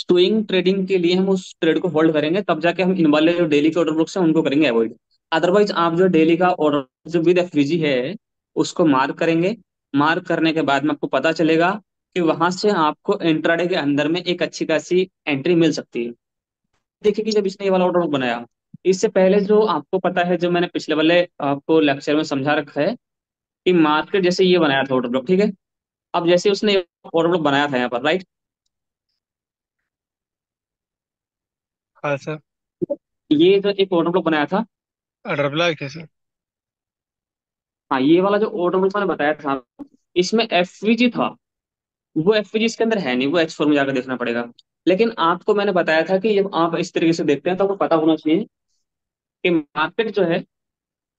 Swing trading के लिए हम उस ट्रेड को होल्ड करेंगे, तब जाके हम इन वाले जो डेली के ऑर्डर बुक्स हैं उनको करेंगे अवॉइड। अदरवाइज आप जो डेली का ऑर्डर जो विद एफवीजी है उसको मार्क करेंगे। मार्क करने के बाद में आपको पता चलेगा कि वहां से आपको इंट्राडे के अंदर में एक अच्छी खासी एंट्री मिल सकती है। देखिए कि जब इसने ये वाला ऑर्डर बुक बनाया, इससे पहले जो आपको पता है, जो मैंने पिछले वाले आपको लेक्चर में समझा रखा है कि मार्केट जैसे ये बनाया था ऑर्डर ब्लॉक, ठीक है। अब जैसे उसने ऑर्डर ब्लॉक बनाया था यहाँ पर, राइट। हाँ सर। ये जो एक ऑर्डर ब्लॉक बनाया था, डर है सर। हाँ, ये वाला जो ऑर्डर ब्लॉक मैंने बताया था, इसमें एफवीजी था। वो एफवीजी इसके अंदर है नहीं, वो एच4 में जाकर देखना पड़ेगा। लेकिन आपको मैंने बताया था कि जब आप इस तरीके से देखते हैं तो आपको पता होना चाहिए कि मार्केट जो है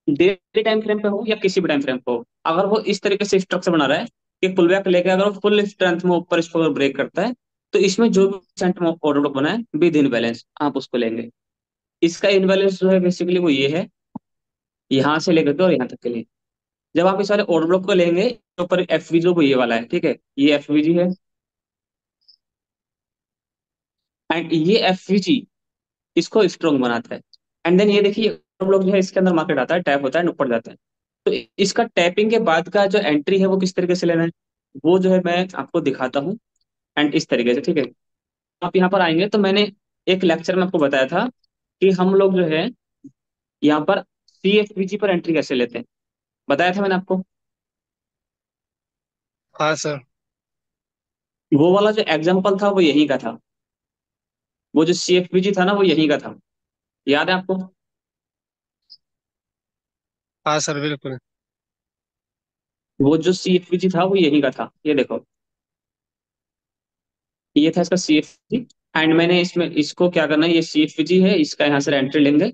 डेली टाइम फ्रेम पे हो या किसी भी टाइम फ्रेम पे हो, अगर वो इस तरीके से स्ट्रक्चर बना रहा है कि पुल बैक लेके अगर वो फुल स्ट्रेंथ में ऊपर इसको ब्रेक करता है, तो इसमें जो भी सेंट में ऑर्डर ब्लॉक बना है विद इन बैलेंस आप उसको लेंगे। इसका इनबैलेंस जो है बेसिकली वो ये है, यहाँ से लेकर के और यहाँ तक के लिए। जब आप इस वाले ऑर्डर ब्लॉक को लेंगे तो ऊपर एफवीजी वो ये वाला है, ठीक है, ये एफवीजी है। एंड ये एफवीजी इसको स्ट्रॉन्ग बनाता है। एंड देन ये देखिए ऑर्डर ब्लॉक जो है इसके अंदर मार्केट आता है, टैप होता है, ऊपर जाता है। तो इसका टैपिंग के बाद का जो एंट्री है वो किस तरीके से लेना है, वो जो है मैं आपको दिखाता हूँ। एंड इस तरीके से, ठीक है। आप यहाँ पर आएंगे तो मैंने एक लेक्चर में आपको बताया था कि हम लोग जो है यहाँ पर सीएफबीजी पर एंट्री कैसे लेते हैं, बताया था मैंने आपको। हाँ सर। वो वाला जो एग्जाम्पल था वो यहीं का था। वो जो सीएफबीजी था ना वो यहीं का था, याद है आपको। हाँ सर बिल्कुल। वो जो सीएफबीजी था वो यहीं का था, ये देखो, ये था इसका सीएफबीजी। एंड मैंने इसमें इसको क्या करना है, ये सीएफबीजी है, इसका यहाँ से एंट्री लेंगे।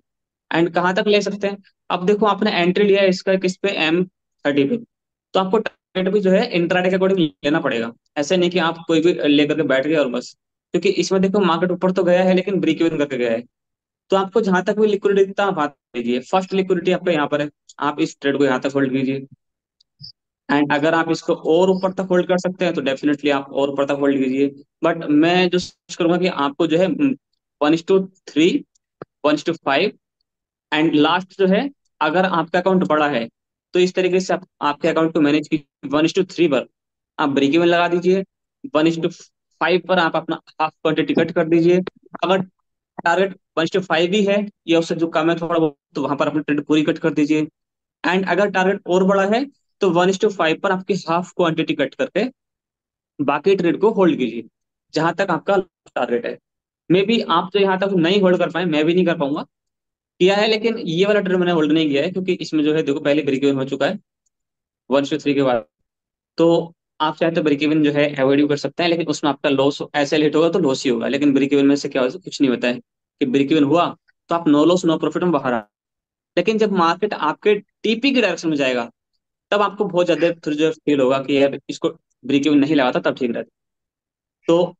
एंड कहाँ तक ले सकते हैं। अब देखो आपने एंट्री लिया है इसका किस पे, M30 पे। तो आपको टारगेट भी जो है इंट्राडे के अकॉर्डिंग लेना पड़ेगा। ऐसे नहीं कि आप कोई भी लेकर के बैठ गए और बस। क्योंकि इसमें देखो मार्केट ऊपर तो गया है लेकिन ब्रेक इवन करके गया है। तो आपको जहां तक भी लिक्विडिटी दिखता है आप हाथ दीजिए, फर्स्ट लिक्विडिटी आपका यहाँ पर है, आप इस ट्रेड को यहाँ तक होल्ड कीजिए। एंड अगर आप इसको और ऊपर तक होल्ड कर सकते हैं तो डेफिनेटली आप और ऊपर तक होल्ड कीजिए। बट मैं जो सजेस्ट करूंगा कि आपको जो है 1:3, 1:5, एंड लास्ट जो है, अगर आपका अकाउंट बड़ा है तो इस तरीके से आप आपके अकाउंट को मैनेज कीजिए। 1:3 पर आप ब्रेक इवन लगा दीजिए। 1:5 पर आप अपना हाफ क्वांटिटी कट कर दीजिए। अगर टारगेट 1:5 ही है या उससे जो कम है थोड़ा बहुत, तो वहां पर अपनी ट्रेड पूरी कट कर दीजिए। एंड अगर टारगेट और बड़ा है तो 1:5 पर आपकी हाफ क्वांटिटी कट करके बाकी ट्रेड को होल्ड कीजिए जहां तक आपका टारगेट है। मे बी आप तो यहाँ तक नहीं होल्ड कर पाए, मैं भी नहीं कर पाऊंगा, किया है, लेकिन ये वाला ट्रेड मैंने होल्ड नहीं किया है क्योंकि इसमें जो है देखो पहले ब्रेक इवन हो चुका है 1:3 के बाद। तो आप चाहे तो ब्रेक इवन जो है अवॉइड भी कर सकते हैं, लेकिन उसमें आपका लॉस ऐसे लेट होगा तो लॉस ही होगा। लेकिन ब्रेक इवन में से क्या होता है, कुछ नहीं होता है कि ब्रेक इवन हुआ तो आप नो लॉस नो प्रॉफिट में बाहर आ। लेकिन जब मार्केट आपके टीपी की डायरेक्शन में जाएगा तब आपको बहुत ज्यादा फिर जो फील होगा कि यार इसको ब्रेक इवन नहीं लगा था तब ठीक रहता। तो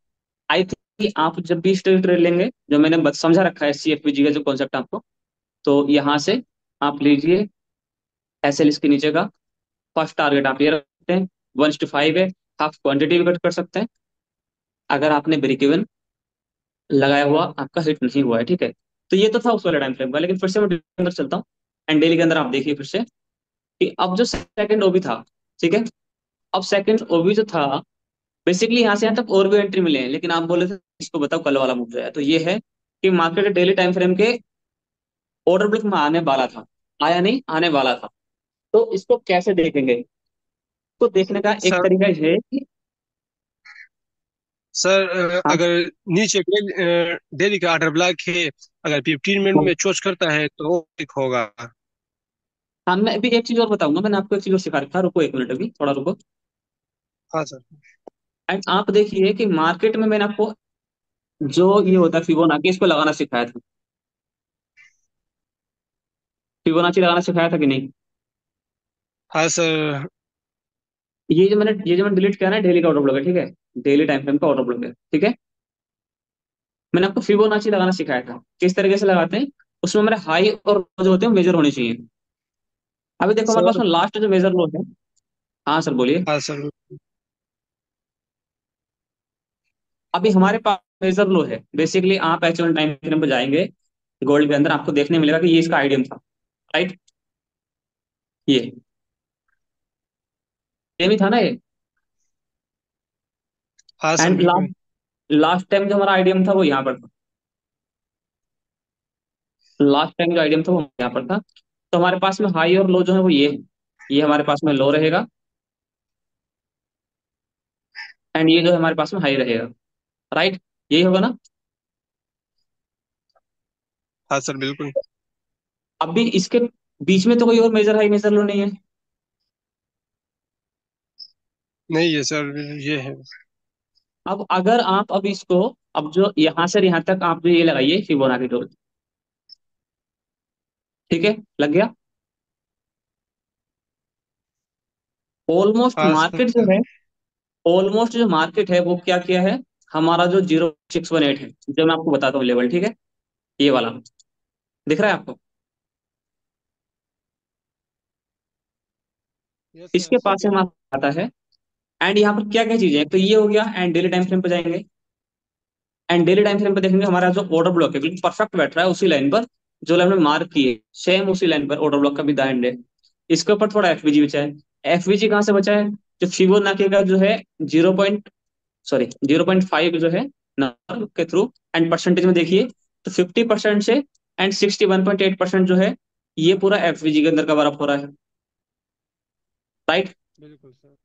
आई थिंक आप जब भी ट्रेड लेंगे, जो मैंने समझा रखा है CFPG का जो कॉन्सेप्ट आपको, तो यहाँ से आप लीजिए SL इसके नीचे का फर्स्ट टारगेट आप ये रख सकते हैं। 1:5 है, हाफ क्वांटिटी भी कट कर सकते हैं अगर आपने ब्रेक इवन लगाया हुआ आपका हिट नहीं हुआ है, ठीक है। तो ये तो था उस वाले टाइम फ्रेम का, लेकिन फिर से मैं डेली के अंदर चलता हूँ। एंड डेली के अंदर आप देखिए फिर से कि अब जो सेकंड ओबी था, ठीक है, अब सेकंड ओबी जो था बेसिकली यहाँ से यहाँ तक और भी एंट्री मिले हैं, लेकिन आप बोले थे इसको बताओ कल वाला मूव जो है, तो ये है कि मार्केट डेली टाइम फ्रेम के ऑर्डर बुक में आने वाला था, आया नहीं, आने वाला था। तो इसको कैसे देखेंगे, तो देखने का एक सर तरीका है कि सर हाँ, अगर नीचे डेली का ऑर्डर ब्लॉक है, अगर 15 मिनट में चोज करता है तो वो एक होगा। हाँ, मैं अभी एक चीज और बताऊंगा, मैंने आपको एक चीज और सिखा रखा है, रुको एक मिनट अभी थोड़ा रुको। हाँ सर। एंड आप देखिए कि मार्केट में मैंने आपको जो ये होता है फिबोनाची, इसको लगाना सिखाया था। फिबोनाची लगाना सिखाया था कि नहीं। हाँ सर। ये जो मैंने डिलीट किया ना, डेली का ऑर्डर ब्लॉक है, ठीक है, डेली टाइम फ्रेम का ऑर्डर ब्लॉक है, ठीक है। मैंने आपको फिबोनाची लगाना सिखाया था, किस तरीके से लगाते हैं। उसमें मेरे हाई और low जो होते हैं मेजर होने चाहिए। अभी देखो हमारे पास सर। में लास्ट जो मेजर लो है। हाँ सर बोलिए। हाँ सर। अभी हमारे पास मेजर लो है बेसिकली। आप एक्चुअल टाइम फ्रेम पर जाएंगे गोल्ड के अंदर, आपको देखने मिलेगा कि ये इसका आइडियम था, राइट। ये सेम ही था ना ये। हाँ सर एंड बिल्कुल। लास्ट लास्ट टाइम जो हमारा आइडियम था वो यहाँ पर था। लास्ट टाइम जो आइडियम था वो यहाँ पर था। तो हमारे पास में हाई और लो जो है वो ये है। ये हमारे पास में लो रहेगा, एंड ये जो है हमारे पास में हाई रहेगा, राइट। यही होगा ना। हाँ सर बिल्कुल। अभी इसके बीच में तो कोई और मेजर हाई मेजर लो नहीं है। नहीं है सर, ये है। अब अगर आप अब इसको, अब जो यहां से यहां तक आप जो ये लगाइए फिबोनाची टोल, ठीक है, लग गया। ऑलमोस्ट हाँ मार्केट जो सर। है, ऑलमोस्ट जो मार्केट है वो क्या किया है, हमारा जो 0618 है, जो मैं आपको बताता हूँ लेवल, ठीक है, ये वाला दिख रहा है आपको। यस सर, इसके सब पास से दिख रहा है। हमारा आता है। एंड यहाँ पर क्या क्या चीजें हैं, तो ये हो गया। एंड डेली टाइम फ्रेम पे जाएंगे, एंड डेली टाइम फ्रेम पे देखेंगे हमारा जो ऑर्डर ब्लॉक है बिल्कुल परफेक्ट बैठ रहा है उसी लाइन पर, जो लाइन में मार्क की है सेम उसी लाइन पर ऑर्डर ब्लॉक का भी दाएं है। इसके ऊपर थोड़ा एफबीजी बचा है। एफबीजी कहाँ से बचा है, जो फिबोनाची का जो है 0.5 जो है नंबर के थ्रू, एंड परसेंटेज में देखिए तो 50% से एंड 61.8% जो है ये पूरा एफबीजी के अंदर कवर अप हो रहा है, राइट। बिल्कुल सर।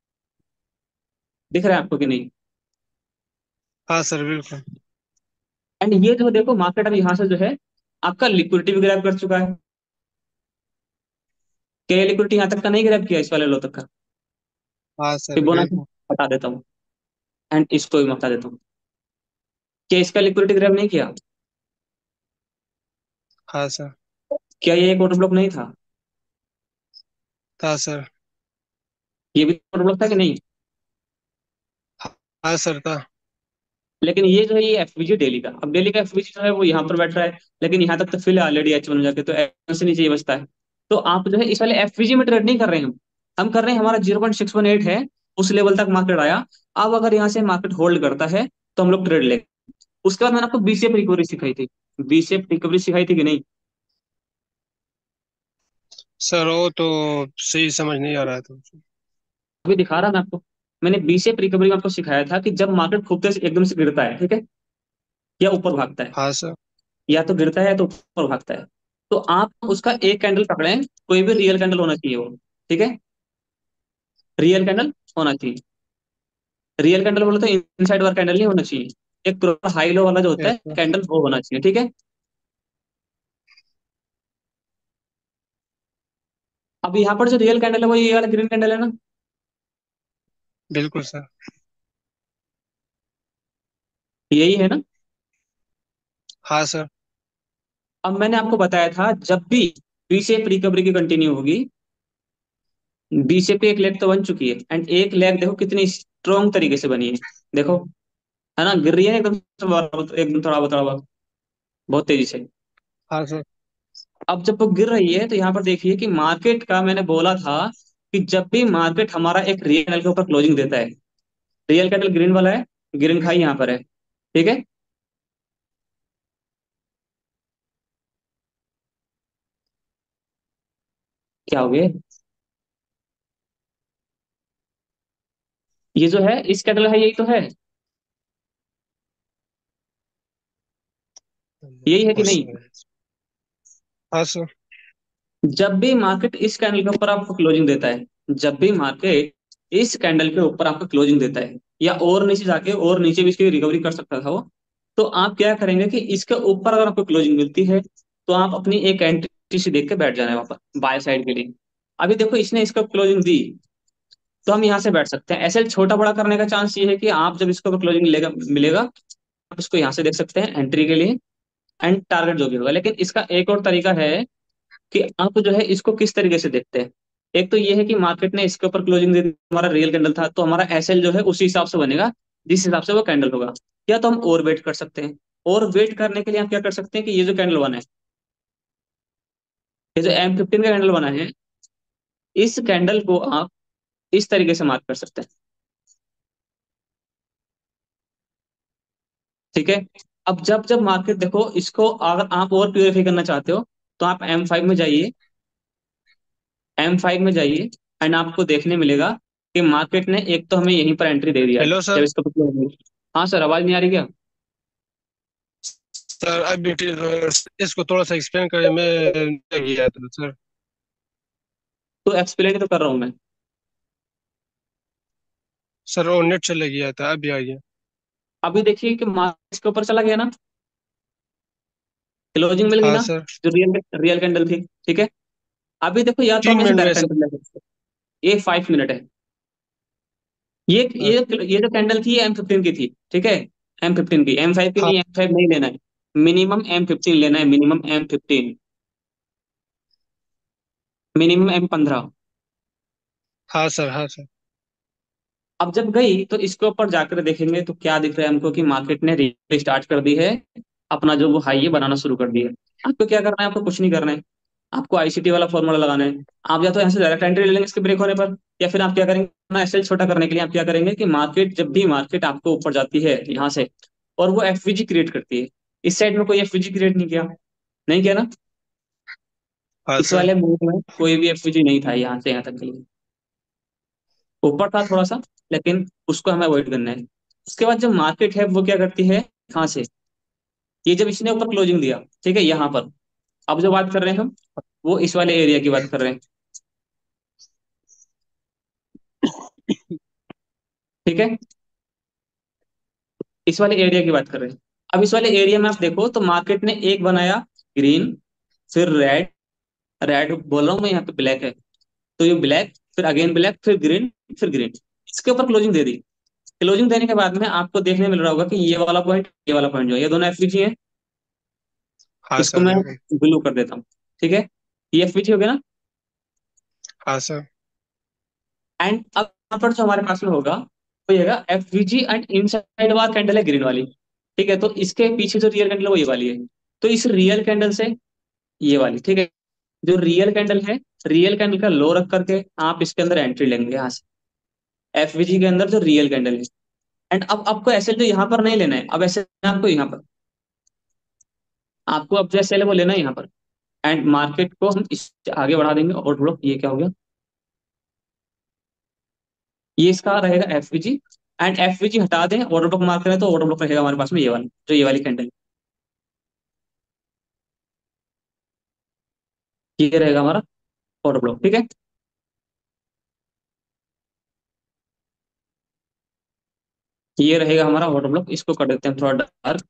दिख रहा है आपको कि नहीं। हाँ सर बिल्कुल। एंड ये जो देखो मार्केट अब यहाँ से जो है आपका लिक्विडिटी भी ग्रैब कर चुका है। क्या लिक्विडिटी यहाँ तक का नहीं ग्रैब किया इस वाले लो तक का। हाँ सर फिबोनाची बिल्कुल। हटा देता हूँ, एंड इसको भी हटा देता हूँ। क्या इसका लिक्विडिटी ग्रैब नहीं किया। हाँ सर। क्या ये एक ऑर्डर ब्लॉक नहीं था। था सर। ये भी ऑर्डर ब्लॉक था कि नहीं। हाँ सर था। लेकिन ये जो है ये एफबीजी डेली का, अब डेली का एफबीजी जो है वो यहाँ पर बैठ रहा है, लेकिन यहाँ तक तो फिल ऑलरेडी H1 हो जाके तो H1 से नीचे ये बचता है। तो आप जो है इस वाले एफबीजी में ट्रेड नहीं कर रहे हैं, हम कर रहे हैं हमारा 0.618 है, उस लेवल तक मार्केट आया। अब अगर यहाँ से मार्केट होल्ड करता है तो हम लोग ट्रेड ले। उसके बाद मैंने आपको बी शेप रिकवरी सिखाई थी। बी शेप रिकवरी सिखाई थी कि नहीं। सर वो तो सही समझ नहीं आ रहा था मुझे। अभी दिखा रहा मैं आपको। मैंने बी शेप रिकवरी में आपको सिखाया था कि जब मार्केट खूब तेज एकदम से गिरता है, ठीक है, या ऊपर भागता है, हाँ सर। या तो गिरता है या तो ऊपर भागता है, तो आप उसका एक कैंडल पकड़ें, कोई भी रियल कैंडल होना चाहिए वो, ठीक है, रियल कैंडल होना चाहिए। रियल कैंडल बोले तो इनसाइड वाला कैंडल नहीं होना चाहिए, एक प्रॉपर हाई लो वाला जो होता यस है सर। कैंडल वो होना चाहिए, ठीक है। अब यहाँ पर जो रियल कैंडल है वो ये वाला ग्रीन कैंडल है ना। बिल्कुल सर। यही है ना। हाँ सर। अब मैंने आपको बताया था जब भी बी शेप रिकवरी की कंटिन्यू होगी, बी शेप की एक लेग तो बन चुकी है, एंड एक लेग देखो कितनी स्ट्रॉन्ग तरीके से बनी है, देखो, है ना, गिर रही है एकदम एकदम थोड़ा बहुत बहुत तेजी से। हाँ सर। अब जब वो गिर रही है तो यहाँ पर देखिए कि मार्केट का मैंने बोला था कि जब भी मार्केट हमारा एक रियल कैंडल के ऊपर क्लोजिंग देता है, रियल कैंडल ग्रीन वाला है, ग्रीन खाई यहाँ पर है, ठीक है, क्या हो गया, ये जो है इस कैंडल है, यही तो है, यही है कि बहुत नहीं। सर है। हाँ सर। जब भी मार्केट इस कैंडल के ऊपर आपको क्लोजिंग देता है, जब भी मार्केट इस कैंडल के ऊपर आपको क्लोजिंग देता है, या और नीचे जाके और नीचे भी इसकी रिकवरी कर सकता था वो, तो आप क्या करेंगे कि इसके ऊपर अगर आपको क्लोजिंग मिलती है तो आप अपनी एक एंट्री से देख के बैठ जाना है वहां पर बाय साइड के लिए। अभी देखो इसने इसका क्लोजिंग दी, तो हम यहाँ से बैठ सकते हैं। एसएल छोटा बड़ा करने का चांस ये है कि आप जब इसको क्लोजिंग मिलेगा मिलेगा आप इसको यहाँ से देख सकते हैं एंट्री के लिए, एंड टारगेट जो भी होगा। लेकिन इसका एक और तरीका है कि आप जो है इसको किस तरीके से देखते हैं। एक तो ये है कि मार्केट ने इसके ऊपर क्लोजिंग दे दी, हमारा रियल कैंडल था तो हमारा एसएल जो है उसी हिसाब से बनेगा जिस हिसाब से वो कैंडल होगा। या तो हम और वेट कर सकते हैं, और वेट करने के लिए आप क्या कर सकते हैं कि ये जो कैंडल बना है, ये जो M15 का कैंडल बना है, इस कैंडल को आप इस तरीके से मार्क कर सकते हैं। ठीक है। अब जब जब मार्केट देखो इसको, अगर आप और प्यूरिफाई करना चाहते हो तो आप M5 में जाइए, M5 में जाइए, एंड आपको देखने मिलेगा कि मार्केट ने एक तो हमें यहीं पर एंट्री दे दिया है हेलो जब सर। इसको हाँ सर, आवाज नहीं आ रही क्या? सर अभी इसको थोड़ा सा एक्सप्लेन करें, मैं नहीं गया था सर। तो एक्सप्लेन तो कर रहा हूँ मैं। सर वो नेट चले गया था, अभी आ गया। अभी देखिए कि मार्केट इसके ऊपर चला गया ना, क्लोजिंग मिल गई हाँ ना, सर। जो रियल रियल कैंडल थी। ठीक है। अभी देखो या तो तीन हम इसे मिनट में डायरेक्ट सर। कैंडल ले सकते हैं, ये 5 मिनट है। ये हाँ ये ये जो कैंडल थी M15 की थी, ठीक है, M15 की, M5 की हाँ नहीं, M5 नहीं लेना है, मिनिमम M15 लेना है, मिनिमम M15, मिनिमम M15। हाँ सर। हाँ सर। अब जब गई तो इसके ऊपर जाकर देखेंगे तो क्या दिख रहा है हमको कि मार्केट ने स्टार्ट कर दी है, अपना जो वो हाई है बनाना शुरू कर दिया है। आपको क्या करना है? आपको कुछ नहीं करना है, आपको ICT वाला फॉर्मूला लगाना है। आप या तो यहाँ से डायरेक्ट एंट्री ले लेंगे इसके ब्रेक होने पर, या फिर आप क्या करेंगे ना, एसएल छोटा करने के लिए आप क्या करेंगे कि मार्केट, जब भी मार्केट आपको ऊपर जाती है यहाँ से और वो एफवीजी क्रिएट करती है, इस साइड में कोई एफवीजी क्रिएट नहीं किया, नहीं किया ना, हाँ इस सर। वाले मूव में कोई भी एफवीजी नहीं था यहाँ से यहाँ तक के लिए, ऊपर था थोड़ा सा, लेकिन उसको हमें अवॉइड करना है। उसके बाद जो मार्केट है वो क्या करती है, कहाँ से, ये जब इसने ऊपर क्लोजिंग दिया, ठीक है, यहाँ पर, अब जो बात कर रहे हैं हम, वो इस वाले एरिया की बात कर रहे हैं। ठीक है, इस वाले एरिया की बात कर रहे हैं। अब इस वाले एरिया में आप देखो तो मार्केट ने एक बनाया ग्रीन, फिर रेड, रेड बोल रहा हूँ मैं, यहाँ पे ब्लैक है, तो ये ब्लैक, फिर अगेन ब्लैक, फिर ग्रीन, फिर ग्रीन, इसके ऊपर क्लोजिंग दे दी। क्लोजिंग देने के बाद में आपको देखने मिल रहा होगा कि ये वाला पॉइंट, ये वाला पॉइंट जो है, ये दोनों एफवीजी है। हाँ इसको सर मैं बिल्कुल। ब्लू कर देता हूँ। ठीक है, ये एफवीजी हो गया ना। हाँ सर। एंड अब यहाँ पर जो हमारे पास में होगा वो ये होगा एफवीजी, एंड इनसाइड वाला कैंडल है ग्रीन वाली। ठीक है, तो इसके पीछे जो रियल कैंडल है वो ये वाली है। तो इस रियल कैंडल से ये वाली, ठीक है, जो रियल कैंडल है, रियल कैंडल का लो रख करके आप इसके अंदर एंट्री लेंगे यहाँ से, एफवीजी के अंदर जो रियल कैंडल है। एंड अब आपको ऐसे जो यहाँ पर नहीं लेना है, अब ऐसे आपको यहाँ पर, आपको अब जैसे वो लेना है यहाँ पर, एंड मार्केट को हम इससे आगे बढ़ा देंगे। और ब्लॉक, ये क्या हो गया, ये इसका रहेगा एफवीजी, एंड एफवीजी हटा दें, ऑर्डर ब्लॉक मार्क करें तो ऑर्डर ब्लॉक रहेगा हमारे पास में ये वाला, जो ये वाली कैंडल, ये रहेगा हमारा ऑर्डर ब्लॉक। ठीक है, ये रहेगा हमारा ऑर्डर ब्लॉक, इसको कर देते हैं थोड़ा डार्क,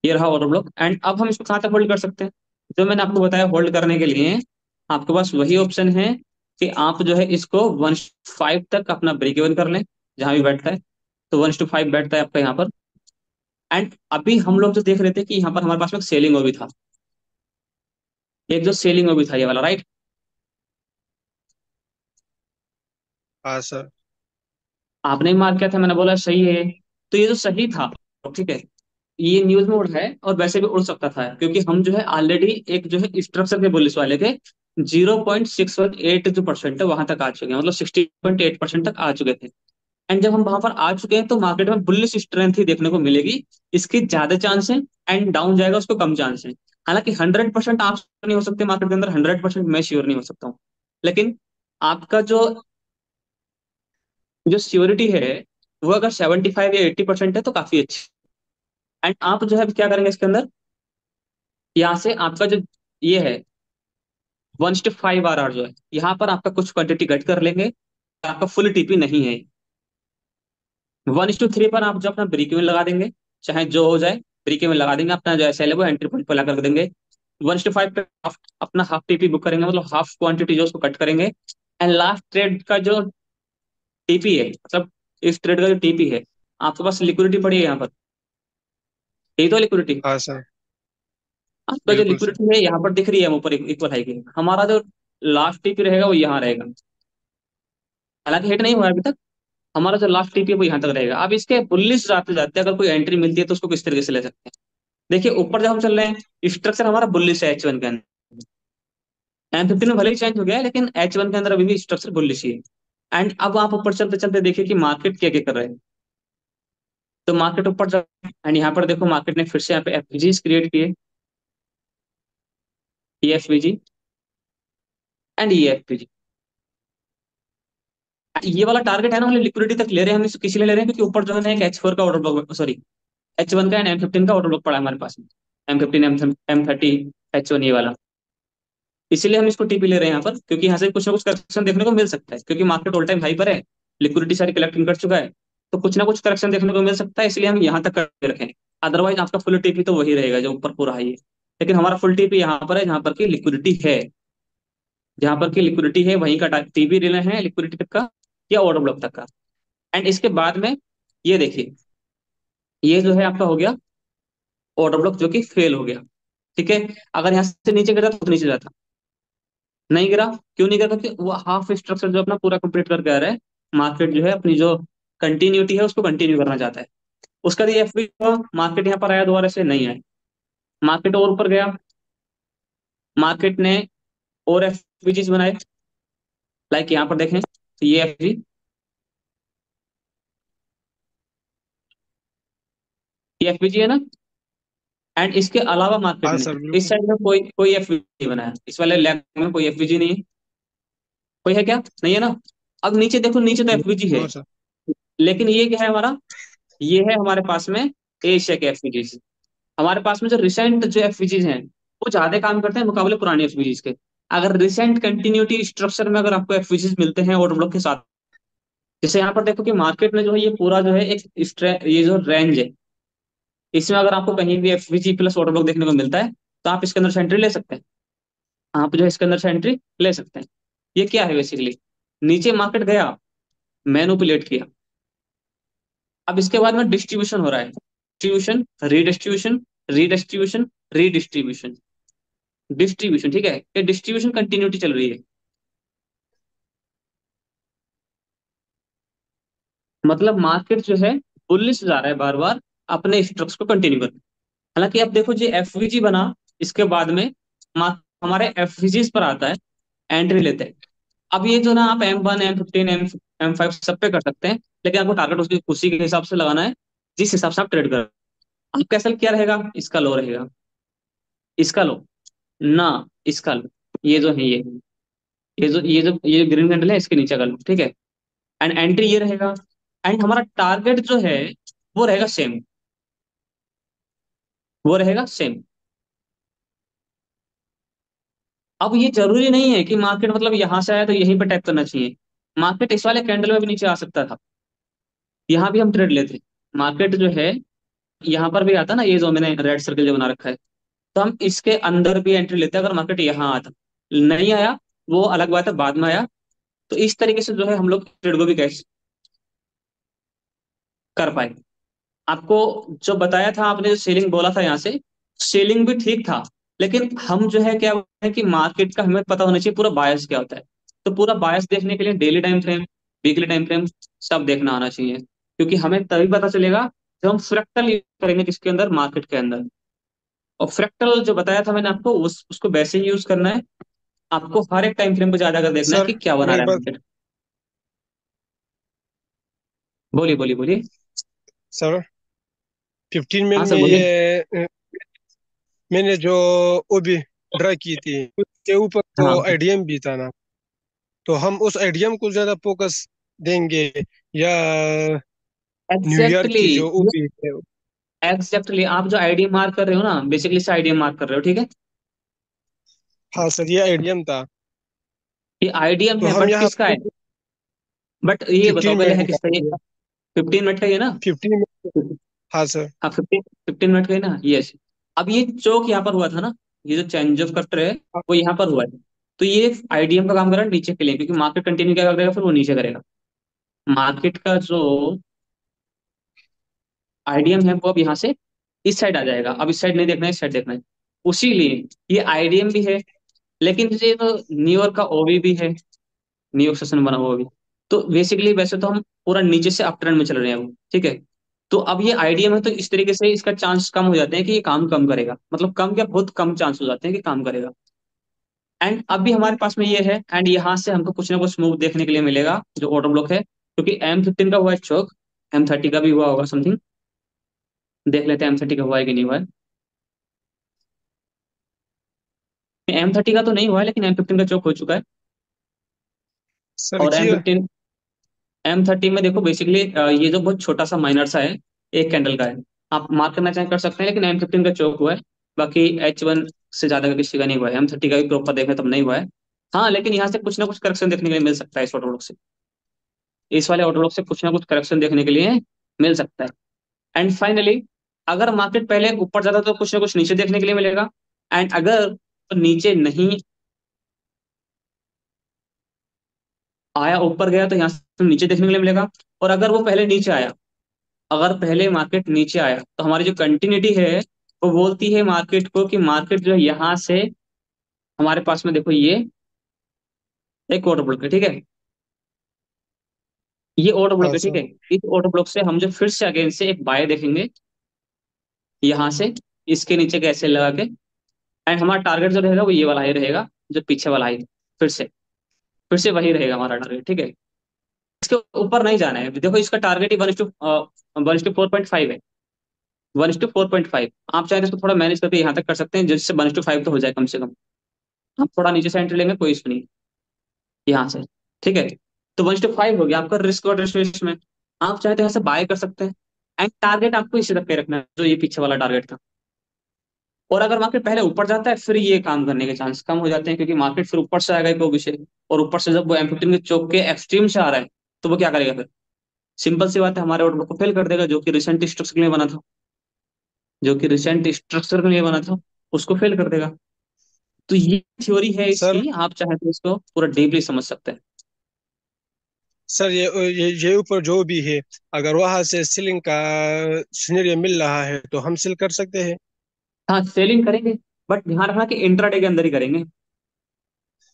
ये रहा ऑर्डर ब्लॉक। एंड अब हम इसको कहाँ तक होल्ड कर सकते हैं, जो मैंने आपको बताया होल्ड करने के लिए आपके पास वही ऑप्शन है कि आप जो है इसको 1:5 तक अपना ब्रेक इवन कर लें, जहां भी बैठता है, तो 1:5 बैठता है आपका यहाँ पर। एंड अभी हम लोग जो देख रहे थे कि यहाँ पर हमारे पास में एक सेलिंग भी था, एक जो सेलिंग भी था ये वाला, राइट? हाँ सर। आपने भी मार्क किया था, मैंने बोला सही है, तो ये जो सही था, ठीक है, ये न्यूज में उड़ा है और वैसे भी उड़ सकता था, क्योंकि हम जो है ऑलरेडी एक जो है स्ट्रक्चर के बुलिश वाले के 0.618 जो परसेंट है वहां तक आ चुके हैं, मतलब 60.8% तक आ चुके थे। एंड जब हम वहां पर आ चुके हैं तो मार्केट में बुलिश स्ट्रेंथ ही देखने को मिलेगी, इसकी ज्यादा चांस है, एंड डाउन जाएगा उसको कम चांस है। हालांकि 100% आप नहीं हो सकते मार्केट के अंदर, 100% मैं श्योर नहीं हो सकता हूँ, लेकिन आपका जो जो श्योरिटी है वो अगर 75 या 80% है तो काफी अच्छी। एंड आप जो है अभी क्या करेंगे इसके अंदर, यहाँ से आपका जो ये है 1:5 RR जो है, यहाँ पर आपका कुछ क्वांटिटी कट कर लेंगे, आपका फुल टीपी नहीं है। 1:3 पर आप जो अपना ब्रेक इवन लगा देंगे, चाहे जो हो जाए, ब्रेक इवन लगा देंगे, अपना जो एस एल है वो एंट्री पॉइंट पर लगा कर देंगे। 1:5 पे अपना हाफ टीपी बुक करेंगे, मतलब हाफ क्वांटिटी जो उसको कट करेंगे। एंड लास्ट ट्रेड का जो टीपी है, मतलब इस ट्रेड का जो टीपी है, आपके पास लिक्विडिटी पड़ी है यहाँ पर, यही तो लिक्विडिटी, हाँ सर आपका जो बिल्कुल सर। लिक्विडिटी है यहाँ पर दिख रही है ऊपर इक्वल हाई की, हमारा जो लास्ट टीपी रहेगा वो यहाँ रहेगा। हालांकि हिट नहीं हुआ है अभी तक, हमारा जो लास्ट टीपी है वो यहाँ तक रहेगा। अब इसके बुल्लिश जाते जाते अगर कोई एंट्री मिलती है तो उसको किस तरीके से ले सकते हैं। देखिए ऊपर जब हम चल रहे हैं, स्ट्रक्चर हमारा बुल्लिश है H1 के अंदर, M15 में भले ही चेंज हो गया है लेकिन H1 के अंदर अभी भी स्ट्रक्चर बुल्लिश ही है। एंड अब आप ऊपर चलते चलते देखिए कि मार्केट क्या क्या कर रहे हैं। तो मार्केट ऊपर जा, एंड यहाँ पर देखो मार्केट ने फिर से यहाँ पे एफवीजीज क्रिएट किए, ये एफवीजी एंड ये एफवीजी। ये वाला टारगेट है ना, हम लिक्विडिटी तक ले रहे हैं, हम इसको किसी लिए ले रहे हैं क्योंकि ऊपर जो है ना एक H4 का ऑर्डर ब्लॉक, सॉरी H1 का एंड M15 का ऑर्डर ब्लॉक पड़ा है हमारे पास में, M15 M30 H1 ये वाला। इसीलिए हम इसको टीपी ले रहे हैं यहाँ पर, क्योंकि यहाँ से कुछ ना कुछ करेक्शन देखने को मिल सकता है, क्योंकि मार्केट ऑल टाइम हाई पर है, लिक्विडिटी सारी कलेक्टिंग कर चुका है, तो कुछ ना कुछ करेक्शन देखने को मिल सकता है, इसलिए हम यहाँ तक करके रखें। अदरवाइज आपका फुल टीपी तो वही रहेगा जो ऊपर पूरा हाई है, लेकिन हमारा फुल टीपी यहाँ पर है जहाँ पर की लिक्विडिटी है, जहां पर की लिक्विडिटी है वहीं का टीपी लेना है, लिक्विडिटी तक का या ऑर्डर ब्लॉक तक का। एंड इसके बाद में ये देखिए, ये जो है आपका हो गया ऑर्डर ब्लॉक जो कि फेल हो गया। ठीक है, अगर यहाँ से नीचे गिरा तो नीचे जाता, नहीं गिरा, क्यों नहीं गिरा? क्योंकि वो हाफ स्ट्रक्चर जो अपना पूरा कंप्लीट करके आ रहा है, मार्केट जो है अपनी जो कंटिन्यूटी है उसको कंटिन्यू करना चाहता है। उसका ये एफ हुआ, मार्केट यहाँ पर आया दोबारा से, नहीं आया, मार्केट और ऊपर गया, मार्केट ने और एफ बनाए, लाइक यहाँ पर देखें तो ये एफ, ये एफ है ना। एंड इसके अलावा मार्केट हाँ ने सर, इस बिल्कुल। साइड में कोई कोई एफवीजी बनाया, इस वाले लेग में कोई एफवीजी नहीं है, कोई है क्या? नहीं है ना। अब नीचे देखो, नीचे तो एफवीजी है, नो सर। लेकिन ये क्या है हमारा, ये है हमारे पास में एशिया के एफवीजीज। हमारे पास में जो रिसेंट जो एफवीजीज हैं वो ज्यादा काम करते हैं मुकाबले पुराने एफवीजीज के। अगर रिसेंट कंटिन्यूटी स्ट्रक्चर में अगर आपको एफवीजीज मिलते हैं ऑर्डर ब्लॉक के साथ, जैसे यहाँ पर देखो कि मार्केट में जो है ये पूरा जो है एक ये जो रेंज है, इसमें अगर आपको कहीं भी एफवीजी प्लस ऑर्डर ब्लॉक देखने को मिलता है तो आप इसके अंदर से एंट्री ले सकते हैं, आप जो है इसके अंदर से एंट्री ले सकते हैं। ये क्या है बेसिकली, नीचे मार्केट गया, मैनिपुलेट किया, अब इसके बाद में डिस्ट्रीब्यूशन हो रहा है, distribution redistribution, redistribution redistribution, distribution, ठीक है, ये डिस्ट्रीब्यूशन कंटिन्यूटी चल रही है। मतलब मार्केट जो है बुलिश जा रहा है बार बार अपने स्ट्रक्स को कंटिन्यू करके। हालांकि अब देखो जो एफवीजी बना, इसके बाद में हमारे एफवीजीज पर आता है, एंट्री लेते हैं। अब ये जो ना आप M1 M15 M5 सब पे कर सकते हैं, लेकिन आपको टारगेट उसकी उसी के हिसाब से लगाना है जिस हिसाब से आप ट्रेड कर। अब कैसल क्या रहेगा, इसका लो रहेगा, इसका लो ना, इसका लो, ये जो है ये जो ग्रीन कैंडल है इसके नीचे का लो, ठीक है। एंड एंट्री ये रहेगा, एंड हमारा टारगेट जो है वो रहेगा सेम, वो रहेगा सेम। अब ये जरूरी नहीं है कि मार्केट मतलब यहां से आया तो यहीं पे टैप करना चाहिए, मार्केट इस वाले कैंडल में भी नीचे आ सकता था, यहाँ भी हम ट्रेड लेते। मार्केट जो है यहाँ पर भी आता ना, ये जो मैंने रेड सर्कल जो बना रखा है, तो हम इसके अंदर भी एंट्री लेते हैं अगर मार्केट यहाँ आता। नहीं आया वो अलग बात है, बाद में आया, तो इस तरीके से जो है हम लोग ट्रेड को भी कैश कर पाए। आपको जो बताया था, आपने जो सेलिंग बोला था यहाँ से, सेलिंग भी ठीक था, लेकिन हम जो है क्या है कि मार्केट का हमें पता होना चाहिए पूरा बायस क्या होता है। तो पूरा बायस देखने के लिए daily time frame, weekly time frame सब देखना आना चाहिए, क्योंकि हमें तभी पता चलेगा जब हम फ्रैक्टल यूज करेंगे किसके अंदर, मार्केट के अंदर। और फ्रैक्टल जो बताया था मैंने आपको उसको वैसे ही यूज करना है, आपको हर एक टाइम फ्रेम पे जा जाकर देखना है सर कि क्या बना मैं रहा एक है बात, मार्केट। बोलिए बोलिए बोलिए। सर 15 मिनट हाँ सर में बोलिए। ये मैंने जो वो भी ड्रा की थी, उसके ऊपर तो हाँ आईडीएम भी था ना, तो हम उस आईडीएम को ज्यादा फोकस देंगे, या न्यूयॉर्क एग्जैक्टली, की जो वो भी है? एग्जैक्टली आप जो आईडी मार्क कर रहे हो ना, बेसिकली से आईडी मार्क कर रहे हो, ठीक है। हाँ सर, ये आईडीएम था। ये आईडीएम तो है हम बट यहाँ किसका है, बट ये बताओ 15 पहले है मिनट किसका ये, का, 15 मिनट का ही है ना। 15 मिनट। हाँ सर। हाँ 15 मिनट का ही ना, यस। अब ये चौक यहाँ पर हुआ था ना, ये जो चेंज ऑफ कटर है वो यहाँ पर हुआ है, तो ये आईडीएम का काम कर रहा है नीचे के लिए, क्योंकि मार्केट कंटिन्यू क्या करेगा फिर वो नीचे करेगा। मार्केट का जो आईडीएम है वो अब यहाँ से इस साइड आ जाएगा, अब इस साइड नहीं देखना है, इस साइड देखना है। उसीलिए ये आईडीएम भी है, लेकिन ये तो न्यूयॉर्क का ओवी भी है, न्यूयॉर्क सेशन बना हुआ भी। तो बेसिकली वैसे तो हम पूरा नीचे से अप ट्रेंड में चल रहे हैं अब, ठीक है। तो अब ये आईडीएम है तो इस तरीके से इसका चांस कम हो जाते हैं कि ये काम कम करेगा, मतलब कम क्या बहुत कम चांस हो जाते हैं कि काम करेगा। एंड अब भी हमारे पास में ये है, एंड यहाँ से हमको कुछ ना कुछ मूव देखने के लिए मिलेगा जो ऑर्डर ब्लॉक है, क्योंकि M15 का हुआ है चौक, M30 का भी हुआ होगा समथिंग, देख लेते हैं M30 का हुआ है कि नहीं हुआ है। M30 का तो नहीं हुआ है, लेकिन M15 का चौक हो चुका है। सर और एम किया। फिफ्टीन M30 में देखो बेसिकली ये जो बहुत छोटा सा माइनर सा है, एक कैंडल का है। आप मार्क करना चाहें कर सकते हैं, लेकिन M15 का चौक हुआ है। बाकी H1 से ज्यादा का किसी का नहीं हुआ है। M30 का भी प्रॉपर देखें तब नहीं हुआ है। हाँ, लेकिन यहाँ से कुछ ना कुछ करेक्शन देखने के लिए मिल सकता है इस ऑटो ब्लॉक से। इस वाले ऑटो ब्लॉक से कुछ ना कुछ करेक्शन देखने के लिए मिल सकता है। एंड फाइनली, अगर मार्केट पहले ऊपर जाता तो कुछ ना कुछ नीचे देखने के लिए मिलेगा। एंड अगर नीचे नहीं आया, ऊपर गया, तो यहाँ से नीचे देखने के लिए मिलेगा। और अगर वो पहले नीचे आया, अगर पहले मार्केट नीचे आया, तो हमारी जो कंटिन्यूटी है वो बोलती है मार्केट को कि मार्केट जो है यहाँ से, हमारे पास में देखो ये एक ऑर्डर ब्लॉक है, ठीक है। ये ऑर्डर ब्लॉक हाँ है, ठीक सर। है। इस ऑर्डर ब्लॉक से हम जो फिर से अगेन से एक बाय देखेंगे यहाँ से, इसके नीचे कैसे लगा के। एंड हमारा टारगेट जो रहेगा वो ये वाला ही रहेगा, जो पीछे वाला ही। फिर से फिर से वही रहेगा हमारा टारगेट, ठीक है। इसके ऊपर नहीं जाना है। देखो इसका टारगेट ही 1:4.5 है। 1:4.5। आप चाहे तो इसको थोड़ा मैनेज करके यहाँ तक कर सकते हैं, जिससे 1:5 तो हो जाए कम से कम। आप थोड़ा नीचे से एंट्री लेंगे कोई इशू नहीं, यहाँ से, ठीक है। तो 1:5 हो गया आपका रिस्क और रेशियो में। आप चाहे तो यहाँ से बाय कर सकते हैं। एंड टारगेट आपको इसी रख के रखना है, जो ये पीछे वाला टारगेट था। और अगर मार्केट पहले ऊपर जाता है, फिर ये काम करने के चांस कम हो जाते हैं, क्योंकि मार्केट फिर ऊपर से आएगा एक विषय। और ऊपर से जब वो M15 के चौक के एक्सट्रीम से आ रहा है, तो वो क्या करेगा फिर? सिंपल सी बात है, हमारे ऑर्डर को फेल कर देगा, जो कि रिसेंट स्ट्रक्चर के लिए बना था। जो कि रिसेंट स्ट्रक्चर के लिए बना था, उसको फेल कर देगा। तो ये थ्योरी है सर इसकी, आप चाहे तो इसको पूरा डीपली समझ सकते हैं। सर ये ऊपर जो भी है, अगर वहां से सीलिंग का सिनेरियो मिल रहा है तो हम सेल कर सकते हैं। हाँ, सेलिंग करेंगे, बट ध्यान रखना कि इंट्राडे के अंदर ही करेंगे।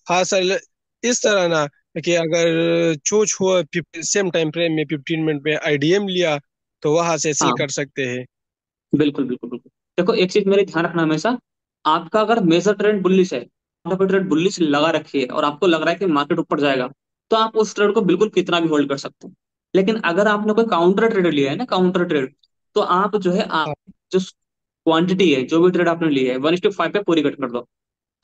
हाँ सर, इस तरह ना, कि अगर चूज हुआ सेम टाइम फ्रेम में 15 मिनट में आईडीएम लिया तो वहां से सेल हाँ, कर सकते हैं। बिल्कुल बिल्कुल बिल्कुल। देखो एक चीज मेरे ध्यान रखना हमेशा, आपका अगर मेजर ट्रेंड बुलिश है, आपका कोई ट्रेंड बुलिश लगा रखी है और आपको लग रहा है कि मार्केट ऊपर जाएगा, तो आप उस ट्रेड को बिल्कुल कितना भी होल्ड कर सकते हैं। लेकिन अगर आपने कोई काउंटर ट्रेड लिया है ना, काउंटर ट्रेड, तो आप जो है आप हाँ जो क्वांटिटी है, जो भी ट्रेड आपने ली है, 1:5 पे पूरी कट कर दो।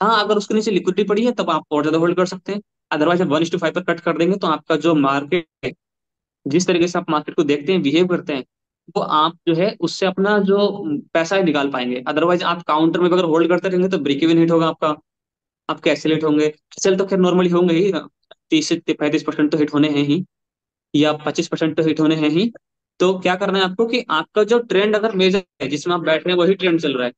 हाँ, अगर उसके नीचे लिक्विडिटी पड़ी है तब आप और ज्यादा होल्ड कर सकते हैं। अदरवाइज आप 1:5 पर कट कर देंगे, तो आपका जो मार्केट है, जिस तरीके से आप मार्केट को देखते हैं, बिहेव करते हैं, वो आप जो है उससे अपना जो पैसा है निकाल पाएंगे। अदरवाइज आप काउंटर में भी अगर होल्ड करते रहेंगे, तो ब्रेक इवन हिट होगा आपका। आपके एक्सेलेट होंगे, एक्सेल तो खैर नॉर्मली होंगे ही। 30 से 35% तो हिट होने हैं ही, या 25% तो हिट होने हैं ही। तो क्या करना है आपको कि आपका जो ट्रेंड अगर मेजर है, जिसमें आप बैठ रहे हैं, वही ट्रेंड चल रहा है,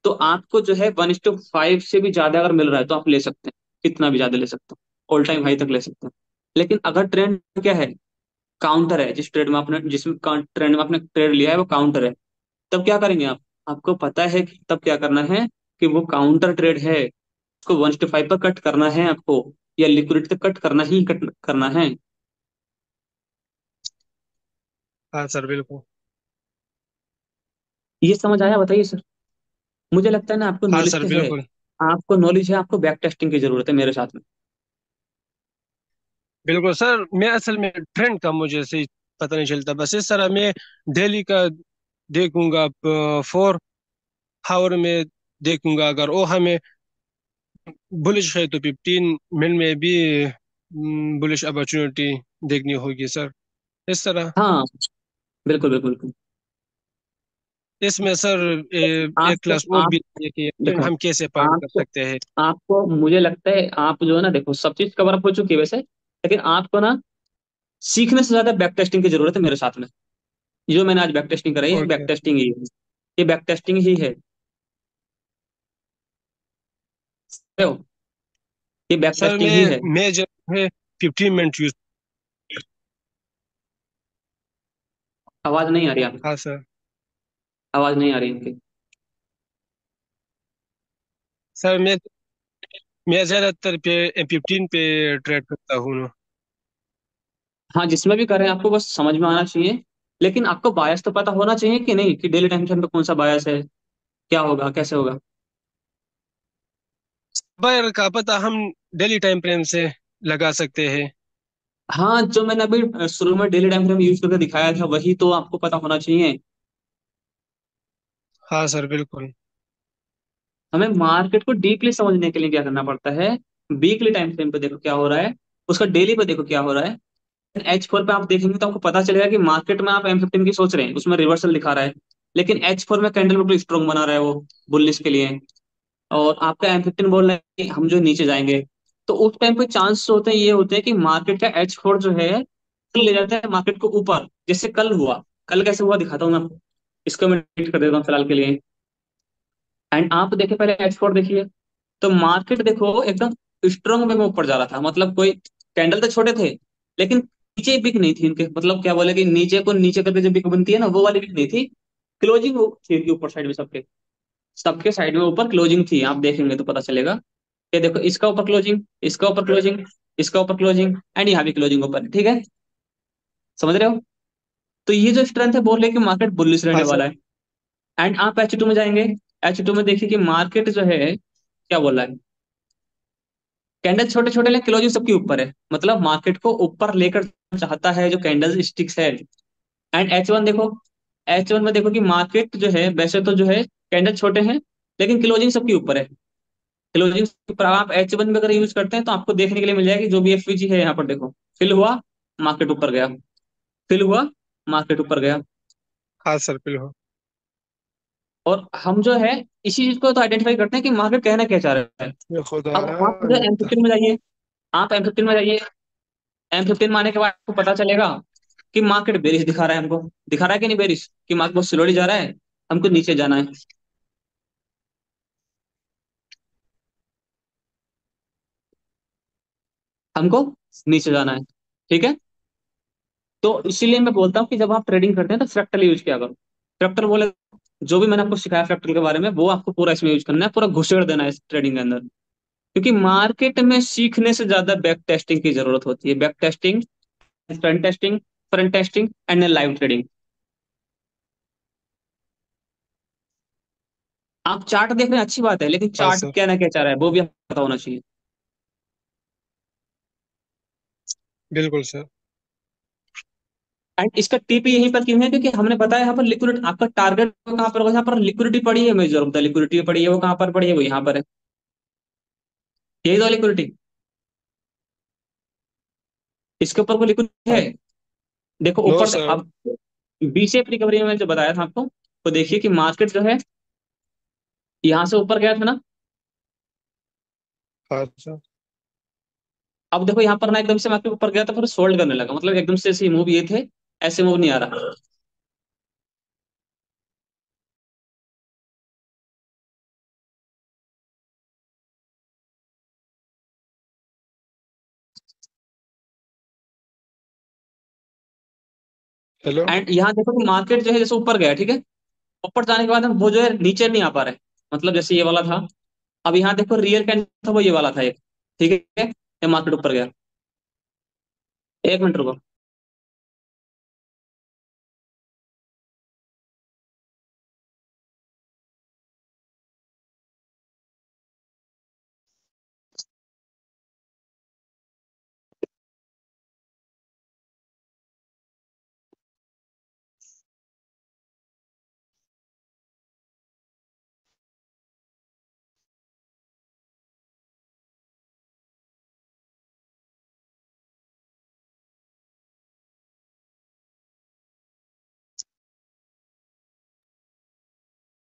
तो आपको जो है 1:5 से भी ज्यादा अगर मिल रहा है, तो आप ले सकते हैं। कितना भी ज्यादा ले सकते हैं, ऑल टाइम हाई तक ले सकते हैं। लेकिन अगर ट्रेंड क्या है, काउंटर है, जिसमें ट्रेंड में आपने ट्रेड लिया है वो काउंटर है, तब क्या करेंगे आप? आपको पता है कि तब क्या करना है, कि वो काउंटर ट्रेड है, उसको 1:5 पर कट करना है आपको, या लिक्विडिटी तक कट करना ही कट करना है। हाँ सर, बिल्कुल। ये समझ आया? बताइए सर। मुझे लगता है ना आपको हाँ नॉलेज सर, तो है। बिल्कुल। आपको नॉलेज है, आपको बैक टेस्टिंग की जरूरत है मेरे साथ में। बिल्कुल सर, मैं असल में ट्रेंड का मुझे सही पता नहीं चलता। बस इस तरह मैं डेली का देखूंगा, 4 आवर में देखूंगा। अगर वो हमें बुलिश है तो 15 मिनट में भी बुलिश अपॉर्चुनिटी देखनी होगी सर, इस तरह। हाँ, बिल्कुल बिल्कुल बिल्कुल। इसमें सर एक आपको क्लास और आप भी है कि ट्रेंड देखो, हम कैसे पॉइंट कर आपको सकते हैं। आपको मुझे लगता है आप जो है ना, देखो सब चीज कवर अप हो चुकी है वैसे, लेकिन आपको ना सीखने से ज्यादा बैक टेस्टिंग की जरूरत है मेरे साथ में। जो मैंने आज बैक टेस्टिंग कराई है, बैक ओके टेस्टिंग ही है। ये बैक टेस्टिंग ही है। समझ रहे हो? ये बैक सर, टेस्टिंग ही है। मैं जो है 15 मिनट यूज। आवाज नहीं आ रही आपकी। हाँ सर। आवाज नहीं आ रही इनकी। सर मैं ज्यादातर पे 15 पे ट्रेड करता हूँ ना। हाँ, जिसमें भी करें आपको बस समझ में आना चाहिए। लेकिन आपको बायस तो पता होना चाहिए कि नहीं, कि डेली टाइम फ्रेम पे कौन सा बायस है, क्या होगा, कैसे होगा। बायर का पता हम डेली टाइम फ्रेम से लगा सकते हैं। हाँ, जो मैंने अभी शुरू में डेली टाइम फ्रेम यूज करके दिखाया था, वही तो आपको पता होना चाहिए। हाँ सर बिल्कुल। हमें मार्केट को डीपली समझने के लिए क्या करना पड़ता है, वीकली टाइम फ्रेम पे देखो क्या हो रहा है, उसका डेली पे देखो क्या हो रहा है। H4 पे आप देखेंगे तो आपको पता चलेगा कि मार्केट में आप M15 की सोच रहे हैं, उसमें रिवर्सल दिखा रहा है, लेकिन H4 में कैंडल बिल्कुल स्ट्रॉन्ग बना रहा है वो बुलिश के लिए। और आपका M15 बोल रहा है कि हम जो नीचे जाएंगे। तो उस टाइम पे चांस होते हैं, ये होते हैं कि मार्केट का H4 जो है ले जाता है मार्केट को ऊपर, जैसे कल हुआ। कल कैसे हुआ दिखाता हूँ मैं आपको, इसको मैं डिलीट कर देता हूँ फिलहाल के लिए। एंड आप देखिए पहले H4 देखिए, तो मार्केट देखो एकदम स्ट्रॉन्ग वे में ऊपर जा रहा था, मतलब कोई कैंडल तो छोटे थे, लेकिन नीचे बिक नहीं थी इनके, मतलब क्या बोले कि नीचे को नीचे करके जो बिक बनती है ना, वो वाली बिक नहीं थी। क्लोजिंग थी इनकी ऊपर साइड में, सबके सबके साइड में ऊपर क्लोजिंग थी, आप देखेंगे तो पता चलेगा। ये देखो इसका ऊपर क्लोजिंग, इसका ऊपर क्लोजिंग, इसका ऊपर क्लोजिंग, एंड यहाँ भी क्लोजिंग ऊपर है, ठीक है। समझ रहे हो? तो ये जो स्ट्रेंथ है बोल रहे हैं कि मार्केट बुलिश रहने हाँ वाला सर। है। एंड आप H2 में जाएंगे, H2 में देखिए कि मार्केट जो है क्या बोल रहा है, कैंडल छोटे छोटे लेकिन क्लोजिंग सबके ऊपर है, मतलब मार्केट को ऊपर लेकर चाहता है जो कैंडल स्टिक्स है। एंड H1 देखो, H1 में देखो कि मार्केट जो है वैसे तो जो है कैंडल छोटे हैं, लेकिन क्लोजिंग सबके ऊपर है। क्लोजिंग के ऊपर आप H1 में अगर यूज करते हैं तो आपको देखने के लिए मिल जाएगा कि जो भी एफवीजी है यहाँ पर देखो, फिल हुआ, मार्केट ऊपर गया, फिल हुआ, मार्केट ऊपर गया। हाँ सर बिल्कुल। और हम जो है इसी चीज को तो आइडेंटिफाई करते हैं कि मार्केट कहना क्या चाह रहा है। ये अब खुदाया। आप जो M15 में जाइए, आप M15 में जाइए, M15 में आने के बाद आपको पता चलेगा कि मार्केट बेरिश दिखा रहा है, हमको दिखा रहा है कि नहीं बेरिश, कि मार्केट बहुत स्लोली जा रहा है, हमको नीचे जाना है, हमको नीचे जाना है, ठीक है। तो इसीलिए मैं बोलता हूँ कि जब आप ट्रेडिंग करते हैं तो फ्रैक्टल यूज किया करो। फ्रैक्टल बोले, जो भी मैंने आपको सिखाया फ्रैक्टल के बारे में वो आपको पूरा इसमें यूज करना है, पूरा घुसेड़ देना है इस ट्रेडिंग के अंदर। क्योंकि मार्केट में सीखने से ज्यादा बैक टेस्टिंग की जरूरत होती है, back testing, front testing and live trading. आप चार्ट देख रहे हैं अच्छी बात है, लेकिन हाँ चार्ट सर क्या ना क्या चाह रहा है वो भी आपको पता होना चाहिए। बिल्कुल सर। एंड इसका टीपी यहीं पर क्यों है, क्योंकि हमने बताया यहाँ पर लिक्विडिटी आपका टारगेट कहाँ पर होगा, यहाँ पर लिक्विडिटी पड़ी है, मेजर ऑफ द लिक्विडिटी पड़ी है, वो कहाँ पर पड़ी है, वो यहाँ पर है, यही तो लिक्विडिटी, इसके ऊपर कोई लिक्विडिटी है? देखो नो ऊपर से सर। अब बी शेप रिकवरी में जो बताया था आपको, तो देखिए कि मार्केट जो है यहाँ से ऊपर गया था ना। हाँ सर। अब देखो यहाँ पर ना एकदम से मार्केट ऊपर गया था, फिर सोल्ड करने लगा, मतलब एकदम से ऐसे मूव ये थे, ऐसे मूव नहीं आ रहा। हेलो। एंड यहाँ देखो कि मार्केट जो है जैसे ऊपर गया, ठीक है, ऊपर जाने के बाद वो जो है नीचे नहीं आ पा रहे, मतलब जैसे ये वाला था। अब यहाँ देखो रियल कैंडल था वो ये वाला था एक, ठीक है, ये मार्केट ऊपर गया। एक मिनट रुको।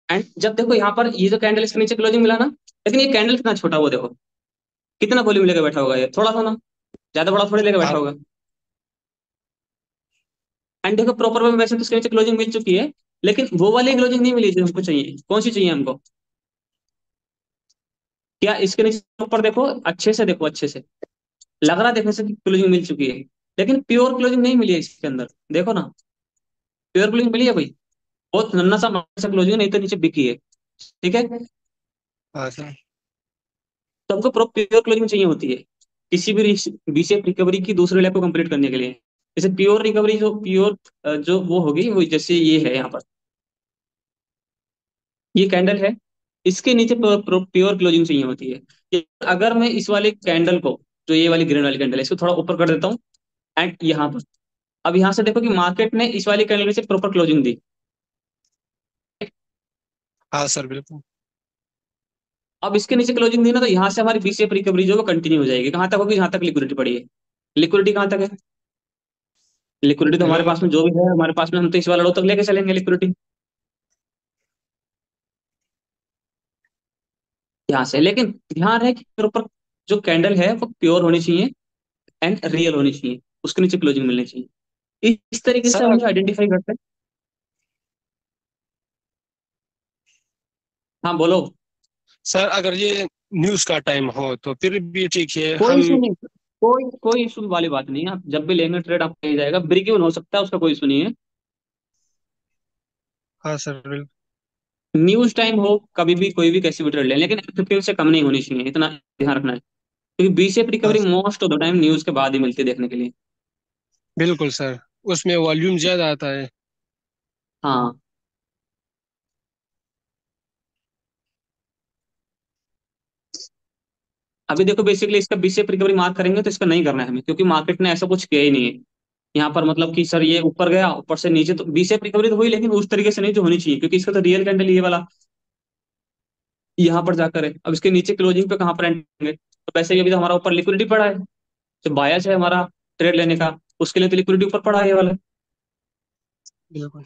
एंड जब देखो यहाँ पर ये जो कैंडल इसके नीचे क्लोजिंग मिला ना, लेकिन ये कैंडल कितना छोटा, वो देखो कितना वॉल्यूम लेके बैठा होगा, ये थोड़ा सा ना, ज्यादा बड़ा थोड़ी लेके बैठा हाँ होगा। एंड देखो प्रॉपर में वैसे तो इसके नीचे क्लोजिंग मिल चुकी है, लेकिन वो वाली क्लोजिंग नहीं मिली जो हमको चाहिए, कौन सी चाहिए हमको, क्या इसके नीचे ऊपर देखो अच्छे से, देखो अच्छे से लग रहा है देखने से कि क्लोजिंग मिल चुकी है, लेकिन प्योर क्लोजिंग नहीं मिली है इसके अंदर, देखो ना, प्योर क्लोजिंग मिली है भाई, बहुत नन्ना सा माइनस सा क्लोजिंग, नहीं तो नीचे बिकी है, ठीक है। हाँ सर। तो हमको प्योर क्लोजिंग चाहिए होती है किसी भी बीसीएफ रिकवरी की दूसरे लेग को कंप्लीट करने के लिए। जैसे प्योर रिकवरी जो प्योर जो वो होगी वो जैसे ये है यहाँ पर, ये कैंडल है, इसके नीचे प्योर क्लोजिंग चाहिए होती है। अगर मैं इस वाले कैंडल को, जो ये वाली ग्रीन वाली कैंडल है, इसको थोड़ा ऊपर कर देता हूँ, एंड यहाँ पर, अब यहाँ से देखो कि मार्केट ने इस वाली कैंडल से प्रॉपर क्लोजिंग दी, हाँ सर बिल्कुल। अब इसके नीचे क्लोजिंग दी ना, तो यहाँ से हमारी बीसीएफ रिकवरी जो है वो कंटिन्यू हो जाएगी, कहाँ तक होगी, जहां तक लिक्विडिटी पड़ी है। लिक्विडिटी कहाँ तक है? लिक्विडिटी तो हमारे पास में जो भी है हमारे पास में, हम तो इस वाला लो तक लेके चलेंगे लिक्विडिटी यहाँ से। लेकिन ध्यान रहे कि ऊपर जो कैंडल है वो प्योर होनी चाहिए एंड रियल होनी चाहिए, उसके नीचे क्लोजिंग मिलनी चाहिए। इस तरीके से हम सर जो आइडेंटिफाई करते हैं। हाँ बोलो। सर अगर ये न्यूज़ का टाइम हो तो फिर भी ठीक है कोई हम। इशू नहीं, कोई कोई इशू वाली बात नहीं है, आप जब भी लेंगे ट्रेड आपको मिल जाएगा, ब्रेक इवन हो सकता है, उसका कोई इशू नहीं है। हाँ सर बिल्कुल। न्यूज टाइम हो कभी भी कोई भी कैसी भी ट्रेड लें, लेकिन 15 से कम नहीं होनी चाहिए, इतना ध्यान रखना है, क्योंकि बी शेप हाँ recovery most of the time news के बाद ही मिलती है देखने के लिए। बिल्कुल सर, उसमें वॉल्यूम ज्यादा आता है। हाँ। अभी देखो बेसिकली इसका बी शेप रिकवरी मार्क करेंगे तो इसका नहीं करना है हमें, क्योंकि मार्केट ने ऐसा कुछ किया ही नहीं है यहाँ पर, मतलब कि सर ये ऊपर गया, ऊपर से नीचे, तो बी शेप रिकवरी तो हुई लेकिन उस तरीके से नहीं जो होनी चाहिए, क्योंकि इसका तो रियल कैंडल ये वाला यहाँ पर जाकर है। अब इसके नीचे क्लोजिंग पे कहाँ पर एंड होंगे, तो वैसे ही अभी तो हमारा ऊपर लिक्विडिटी पड़ा है, जो बायस है हमारा ट्रेड लेने का, उसके लिए तो लिक्विडिटी ऊपर पड़ा है ये वाला। बिल्कुल।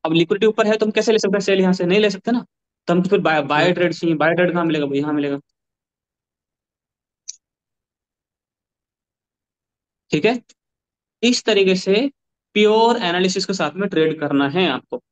अब लिक्विडिटी ऊपर है तो हम कैसे ले सकते हैं सेल, यहाँ से नहीं ले सकते ना, तो हम तो फिर बाय बाय बिल्कुल। ट्रेड चाहिए, बाय ट्रेड कहाँ मिलेगा भाई, यहाँ मिलेगा। ठीक है। इस तरीके से प्योर एनालिसिस के साथ में ट्रेड करना है आपको।